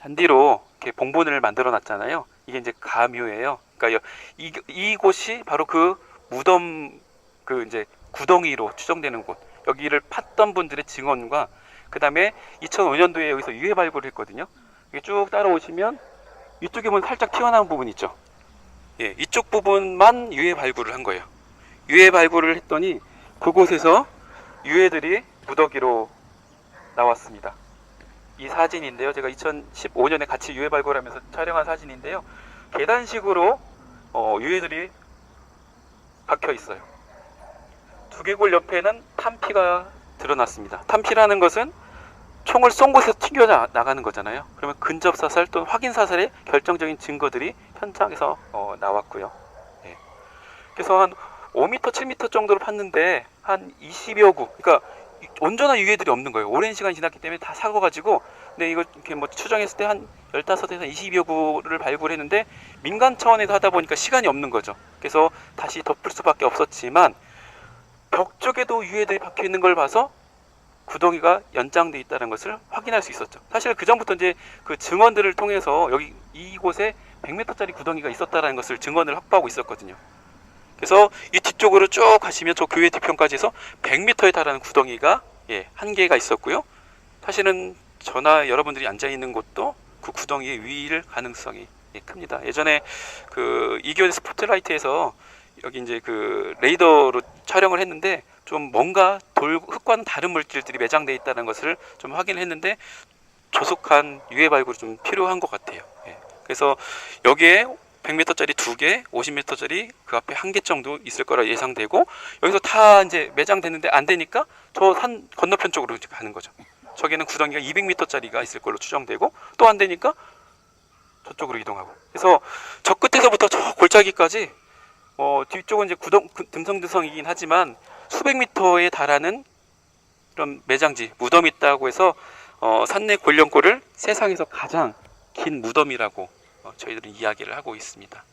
잔디로 이렇게 봉분을 만들어 놨잖아요. 이게 이제 가묘예요. 그러니까 이곳이 바로 그 무덤 이제 구덩이로 추정되는 곳. 여기를 팠던 분들의 증언과 그 다음에 2005년도에 여기서 유해 발굴을 했거든요. 이게 쭉 따라오시면 이쪽에 보면 살짝 튀어나온 부분 있죠. 이쪽 부분만 유해 발굴을 한 거예요. 유해 발굴을 했더니 그곳에서 유해들이 무더기로 나왔습니다. 이 사진인데요. 제가 2015년에 같이 유해 발굴하면서 촬영한 사진인데요. 계단식으로 유해들이 박혀 있어요. 두개골 옆에는 탄피가 드러났습니다. 탄피라는 것은 총을 쏜 곳에서 튕겨 나가는 거잖아요. 그러면 근접사살 또는 확인사살의 결정적인 증거들이 현장에서 나왔고요. 그래서 한 5m, 7m 정도를 팠는데 한 20여 구, 그러니까 온전한 유해들이 없는 거예요. 오랜 시간이 지났기 때문에 다 사고가지고, 근데 이거 이렇게 추정했을 때 한 15에서 20여 구를 발굴했는데, 민간 차원에서 하다 보니까 시간이 없는 거죠. 그래서 다시 덮을 수밖에 없었지만, 벽 쪽에도 유해들이 박혀 있는 걸 봐서 구덩이가 연장돼 있다는 것을 확인할 수 있었죠. 사실 그 전부터 이제 그 증언들을 통해서 이곳에 100m짜리 구덩이가 있었다는 것을 증언을 확보하고 있었거든요. 그래서 이 뒤쪽으로 쭉 가시면 저 교회 뒤편까지 해서 100m에 달하는 구덩이가 한 개가 있었고요. 사실은 저나 여러분들이 앉아 있는 곳도 그 구덩이의 위일 가능성이 큽니다. 예전에 그 이교대 스포트라이트에서 여기 이제 그 레이더로 촬영을 했는데, 좀 뭔가 흙과는 다른 물질들이 매장되어 있다는 것을 좀 확인을 했는데, 조속한 유해 발굴이 좀 필요한 것 같아요. 그래서 여기에 100m짜리 2개, 50m짜리 그 앞에 1개 정도 있을 거라 예상되고, 여기서 다 이제 매장됐는데 안 되니까 저 산 건너편 쪽으로 이제 가는 거죠. 저기는 구덩이가 200m짜리가 있을 걸로 추정되고, 또 안 되니까 저쪽으로 이동하고. 그래서 저 끝에서부터 저 골짜기까지 뒤쪽은 이제 듬성듬성이긴 하지만 수백 미터에 달하는 그런 매장지, 무덤이 있다고 해서 산내 곤령골을 세상에서 가장 긴 무덤이라고 저희들은 이야기를 하고 있습니다.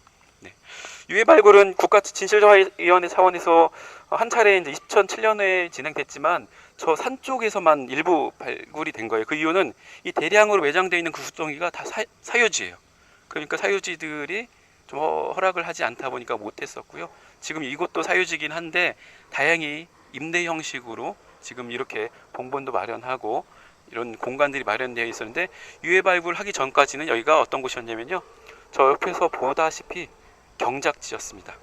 유해 발굴은 국가진실화위원회 차원에서 한 차례 이제 2007년에 진행됐지만, 저 산 쪽에서만 일부 발굴이 된 거예요. 그 이유는 이 대량으로 매장되어 있는 그 구덩이가 다 사유지예요. 그러니까 사유지들이 좀 허락을 하지 않다 보니까 못했었고요. 지금 이곳도 사유지긴 한데, 다행히 임대 형식으로 지금 이렇게 봉본도 마련하고 이런 공간들이 마련되어 있었는데, 유해 발굴하기 전까지는 여기가 어떤 곳이었냐면요, 저 옆에서 보다시피 경작지였습니다.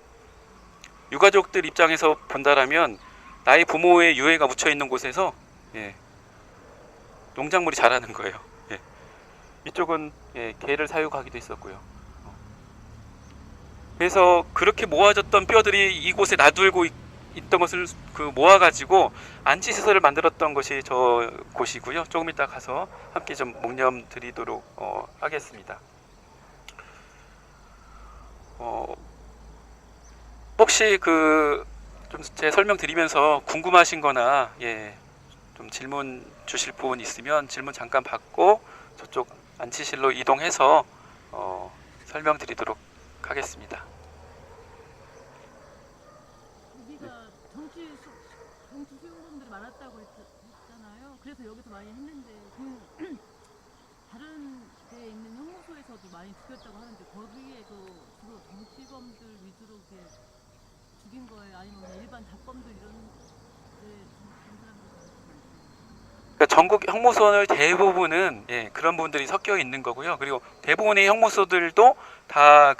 유가족들 입장에서 본다라면 나의 부모의 유해가 묻혀 있는 곳에서 농작물이 자라는 거예요. 예. 이쪽은 예, 개를 사육하기도 했었고요. 그래서 그렇게 모아졌던 뼈들이 이곳에 놔두고 있던 것을 모아가지고 안치시설을 만들었던 것이 저 곳이고요. 조금 이따 가서 함께 좀 묵념 드리도록 하겠습니다. 혹시 좀 제 설명 드리면서 궁금하신 거나 예, 좀 질문 주실 분 있으면 질문 잠깐 받고 저쪽 안치실로 이동해서 설명 드리도록 하겠습니다. 여기가 정치 수용자분들이 많았다고 했잖아요. 그래서 여기서 많이 했는데 다른 데 있는 형무소에서도 많이 죽였다고 하는데 거기에도 주로 정치범들 위주로 이렇게 죽인 거예요? 아니면 그냥 일반 잡범들 이런 데 죽인 사람들 많았어요? 그러니까 전국 형무소의 대부분은 예, 그런 분들이 섞여 있는 거고요. 그리고 대부분의 형무소들도 다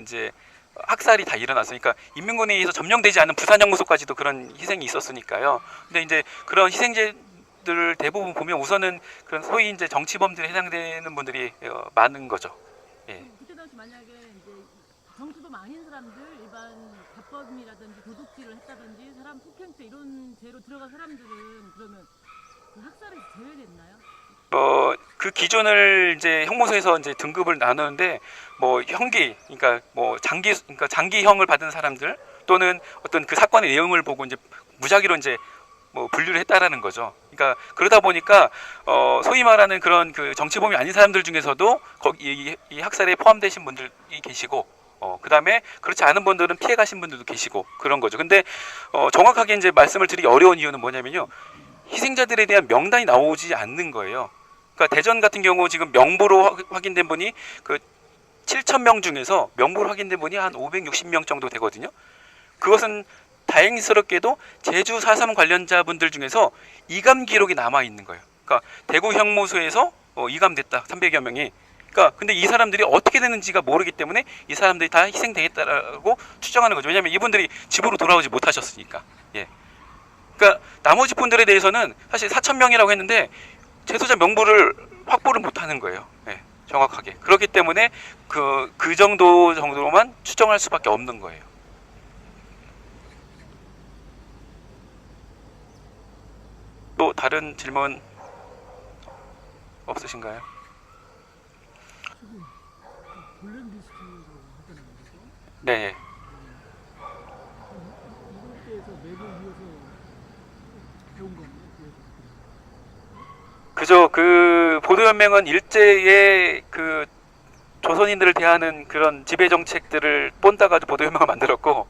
이제 학살이 다 일어났으니까 인민군에 의해서 점령되지 않은 부산 형무소까지도 그런 희생이 있었으니까요. 근데 이제 그런 희생자들 대부분 보면 우선은 그런 소위 이제 정치범들에 해당되는 분들이 많은 거죠. 예. 그때 당시 만약에 이제 정치범 아닌 사람들 일반 잡범이라든지 도둑질을 했다든지 사람 폭행죄 이런 죄로 들어간 사람들은 그러면 그 학살에서 제외됐나요? 그 기준을 이제 형무소에서 이제 등급을 나누는데 뭐 형기, 그러니까 뭐 장기형을 받은 사람들 또는 어떤 그 사건의 내용을 보고 이제 무작위로 이제 뭐 분류를 했다라는 거죠. 그러니까 그러다 보니까 소위 말하는 그런 그 정치범이 아닌 사람들 중에서도 거기 이 학살에 포함되신 분들이 계시고 그다음에 그렇지 않은 분들은 피해 가신 분들도 계시고 그런 거죠. 근데 정확하게 이제 말씀을 드리기 어려운 이유는 뭐냐면요. 희생자들에 대한 명단이 나오지 않는 거예요. 그러니까 대전 같은 경우 지금 명부로 확인된 분이 7,000명 중에서 명부로 확인된 분이 한 560명 정도 되거든요. 그것은 다행스럽게도 제주 4.3 관련자분들 중에서 이감 기록이 남아 있는 거예요. 그러니까 대구 형무소에서 이감됐다 300여 명이. 그러니까 근데 이 사람들이 어떻게 되는지가 모르기 때문에 이 사람들이 다 희생되겠다라고 추정하는 거죠. 왜냐하면 이분들이 집으로 돌아오지 못하셨으니까. 예. 그러니까 나머지 분들에 대해서는 사실 4,000명이라고 했는데 재소자 명부를 확보를 못하는 거예요. 네, 정확하게. 그렇기 때문에 그 정도로만 추정할 수밖에 없는 거예요. 또 다른 질문 없으신가요? 블랙리스트라고 하잖아요. 네. 이럴 때에서 맥을 이어서 배운 건가요? 그죠. 그 보도연맹은 일제의 그 조선인들을 대하는 그런 지배 정책들을 본따가지고 보도연맹을 만들었고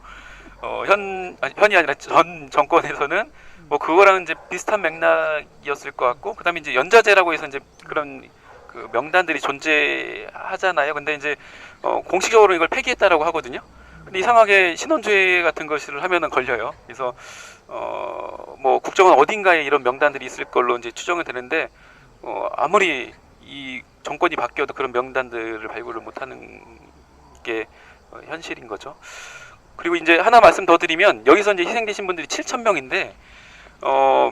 현이 아니라 전 정권에서는 뭐 그거랑 이제 비슷한 맥락이었을 것 같고 그다음에 이제 연자제라고 해서 이제 그런 그 명단들이 존재하잖아요. 근데 이제 공식적으로 이걸 폐기했다라고 하거든요. 근데 이상하게 신원죄 같은 것을 하면은 걸려요. 그래서 뭐 국정원 어딘가에 이런 명단들이 있을 걸로 이제 추정이 되는데 아무리 이 정권이 바뀌어도 그런 명단들을 발굴을 못하는 게 현실인 거죠. 그리고 이제 하나 말씀 더 드리면 여기서 이제 희생되신 분들이 7,000명인데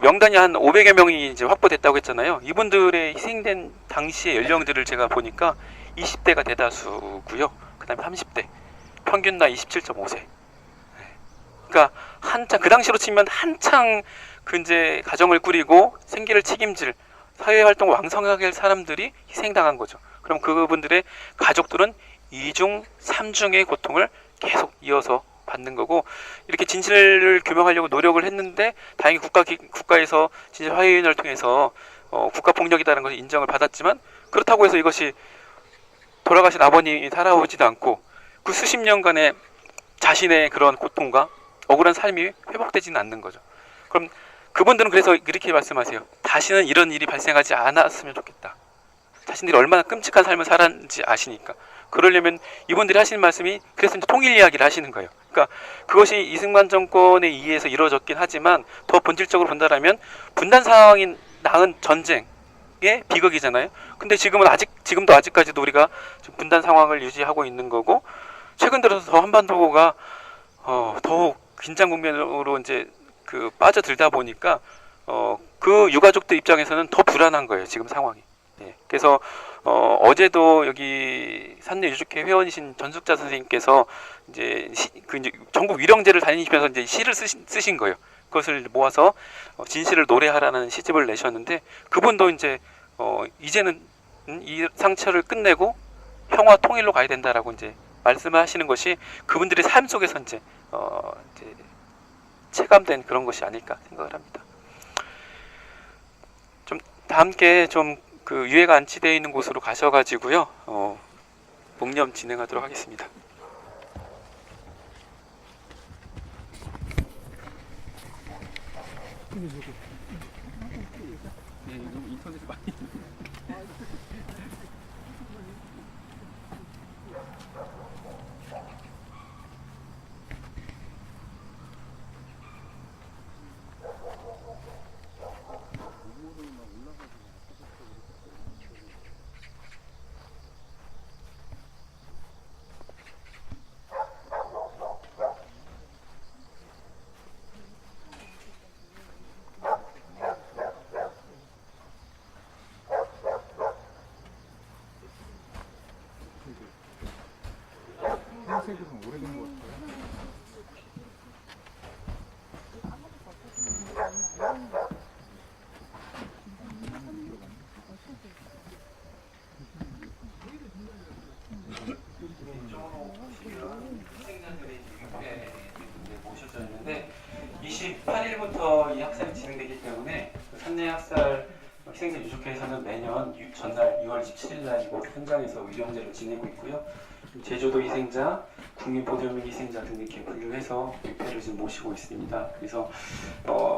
명단이 한 500여 명이 이제 확보됐다고 했잖아요. 이분들의 희생된 당시의 연령들을 제가 보니까 20대가 대다수고요. 그다음에 30대, 평균 나이 27.5세. 그러니까 한창 그 당시로 치면 한창 이제 가정을 꾸리고 생계를 책임질 사회 활동을 왕성하게 할 사람들이 희생당한 거죠. 그럼 그분들의 가족들은 2중, 3중의 고통을 계속 이어서 받는 거고 이렇게 진실을 규명하려고 노력을 했는데 다행히 국가에서 진실 화해위원회를 통해서 국가폭력이라는 것을 인정을 받았지만 그렇다고 해서 이것이 돌아가신 아버님이 살아오지도 않고 그 수십 년간의 자신의 그런 고통과 억울한 삶이 회복되지는 않는 거죠. 그럼 그분들은 그래서 이렇게 말씀하세요. 다시는 이런 일이 발생하지 않았으면 좋겠다. 자신들이 얼마나 끔찍한 삶을 살았는지 아시니까. 그러려면 이분들이 하시는 말씀이 그래서 이제 통일 이야기를 하시는 거예요. 그러니까 그것이 이승만 정권에 의해서 이루어졌긴 하지만 더 본질적으로 본다라면 분단 상황이 낳은 전쟁의 비극이잖아요. 근데 지금도 아직까지도 우리가 분단 상황을 유지하고 있는 거고 최근 들어서 더 한반도가 더욱 긴장 국면으로 이제 빠져들다 보니까 그 유가족들 입장에서는 더 불안한 거예요, 지금 상황이. 예, 그래서 어제도 여기 산내 유족회 회원이신 전숙자 선생님께서 이제 이제 전국 위령제를 다니시면서 이제 시를 쓰신 거예요. 그것을 모아서 진실을 노래하라는 시집을 내셨는데, 그분도 이제 이제는 이 상처를 끝내고 평화 통일로 가야 된다라고 이제 말씀하시는 것이 그분들의 삶 속에서 이제 체감된 그런 것이 아닐까 생각을 합니다. 좀 다 함께 좀 그 유해가 안치되어 있는 곳으로 가셔가지고요, 묵념 진행하도록 하겠습니다. 네, 인터넷에 많이. 흰색으로는 오래된 것 같아요. 모셔졌는데 28일부터 이 학살이 진행되기 때문에 산내 학살 희생자 유족회에서는 매년 전날 6월 17일 날 이곳 현장에서 위령제를 지내고 있고요. 제주도 희생자, 국민보존민 희생자 등 이렇게 분류해서 유패를 지금 모시고 있습니다. 그래서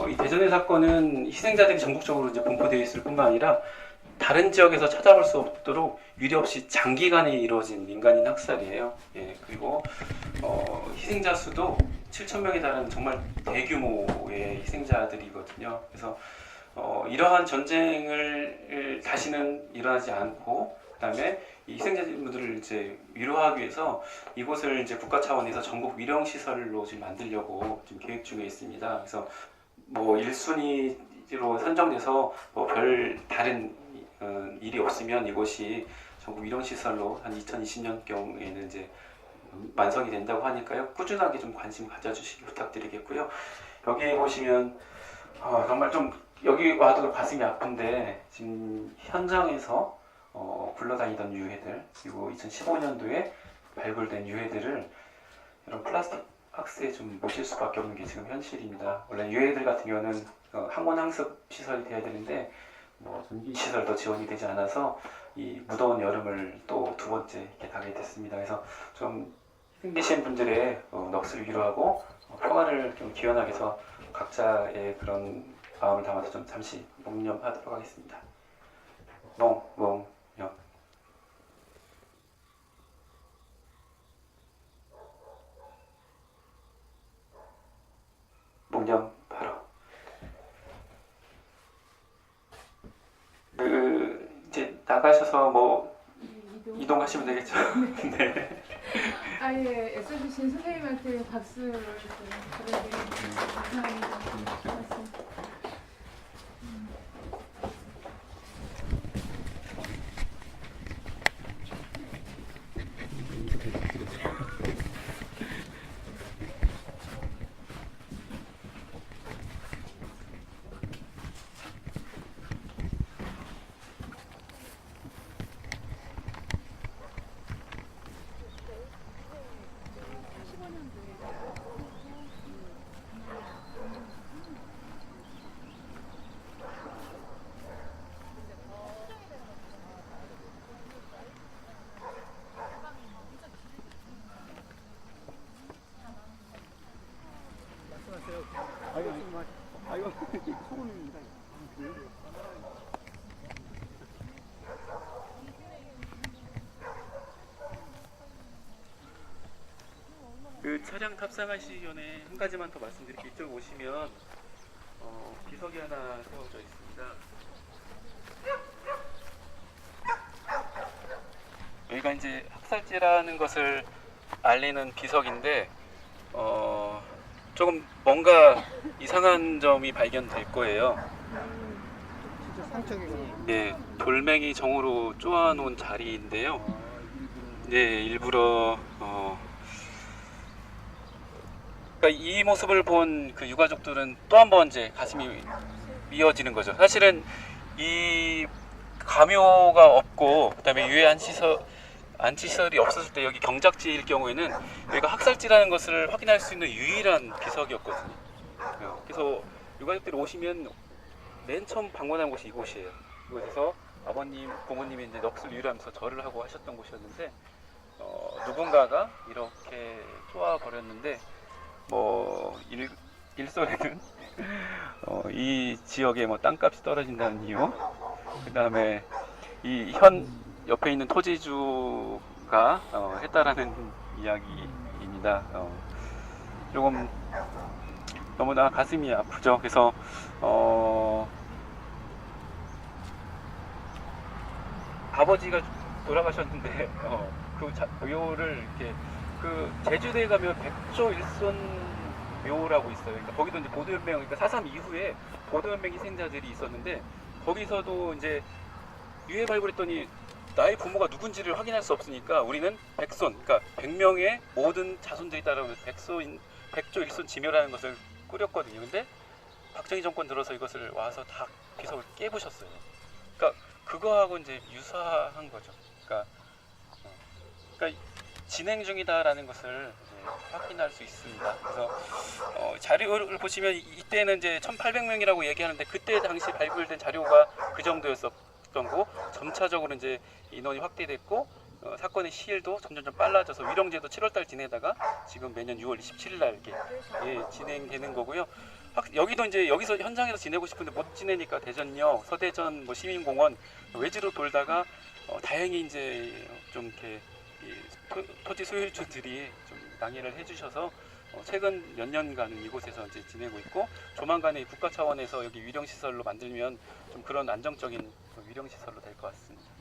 이 대전의 사건은 희생자들이 전국적으로 이제 분포되어 있을 뿐만 아니라 다른 지역에서 찾아볼 수 없도록 유례 없이 장기간에 이루어진 민간인 학살이에요. 예, 그리고 희생자 수도 7,000명에 달하는 정말 대규모의 희생자들이거든요. 그래서 이러한 전쟁을 다시는 일어나지 않고, 그다음에 이 희생자분들을 이제 위로하기 위해서 이곳을 이제 국가 차원에서 전국 위령 시설로 지금 만들려고 지금 계획 중에 있습니다. 그래서 뭐 1순위로 선정돼서 뭐 별 다른 일이 없으면 이곳이 전국 위령 시설로 한 2020년경에는 이제 완성이 된다고 하니까요. 꾸준하게 좀 관심 가져주시기 부탁드리겠고요. 여기 보시면 정말 좀 여기 와도 가슴이 아픈데, 지금 현장에서 굴러다니던 유해들, 그리고 2015년도에 발굴된 유해들을 이런 플라스틱 박스에 좀 모실 수밖에 없는 게 지금 현실입니다. 원래 유해들 같은 경우는 항원 항습 시설이 돼야 되는데 전기 시설도 지원이 되지 않아서 이 무더운 여름을 또 두 번째 이렇게 당하게 됐습니다. 그래서 좀 희생되신 분들의 넋을 위로하고 평화를 좀 기원하기 위해서 각자의 그런 마음을 담아서 좀 잠시 묵념하도록 하겠습니다. 묵념. 묵념 바로. 이제 나가셔서 뭐 이동하시면 되겠죠. 네. 아예 애써주신 선생님한테 박수를 드려드리겠습니다. 감사합니다. 말씀. 그 차량 탑승하시기 전에 한 가지만 더 말씀드릴게요. 이쪽 오시면 비석이 하나 세워져 있습니다. 여기가 이제 학살지라는 것을 알리는 비석인데 조금 뭔가 이상한 점이 발견될 거예요. 상처기구나. 예, 돌멩이 정으로 쪼아놓은 자리인데요. 네, 일부러 그러니까 이 모습을 본 그 유가족들은 또 한 번 이제 가슴이 미어지는 거죠. 사실은 이 감효가 없고 그다음에 유해 안치시설이 없었을 때 여기 경작지일 경우에는 여기가 학살지라는 것을 확인할 수 있는 유일한 비석이었거든요. 그래서 유가족들이 오시면 맨 처음 방문한 곳이 이곳이에요. 이곳에서 아버님, 부모님이 이제 넋을 위로하면서 절을 하고 하셨던 곳이었는데 누군가가 이렇게 쪼아 버렸는데 일설에는 이 지역에 땅값이 떨어진다는 이유, 그 다음에 이 옆에 있는 토지주가 했다라는 이야기입니다. 조금 너무나 가슴이 아프죠. 그래서 아버지가 돌아가셨는데 그 묘를 이렇게 그 제주도에 가면 백조일손 묘라고 있어요. 그러니까 거기도 이제 보도연맹, 그러니까 4.3 이후에 보도연맹 희생자들이 있었는데 거기서도 이제 유해 발굴했더니 나의 부모가 누군지를 확인할 수 없으니까 우리는 백손, 그러니까 100명의 모든 자손들이 따라오면 백조일손 지묘라는 것을 꾸렸거든요. 근데 박정희 정권 들어서 이것을 와서 다 비석을 깨부셨어요. 그러니까 그거하고 이제 유사한 거죠. 그러니까 진행 중이다라는 것을 확인할 수 있습니다. 그래서 자료를 보시면 이때는 이제 1,800명이라고 얘기하는데 그때 당시 발굴된 자료가 그 정도였었던 거, 점차적으로 이제 인원이 확대됐고 사건의 시일도 점점 빨라져서 위령제도 7월달 지내다가 지금 매년 6월 27일날 이렇게 진행되는 거고요. 여기도 이제 여기서 현장에서 지내고 싶은데 못 지내니까 대전역, 서대전, 시민공원 외지로 돌다가 다행히 이제 좀 이렇게 토지 소유주들이 좀 양해를 해주셔서 최근 몇 년간은 이곳에서 이제 지내고 있고 조만간에 국가 차원에서 여기 위령시설로 만들면 좀 그런 안정적인 위령시설로 될 것 같습니다.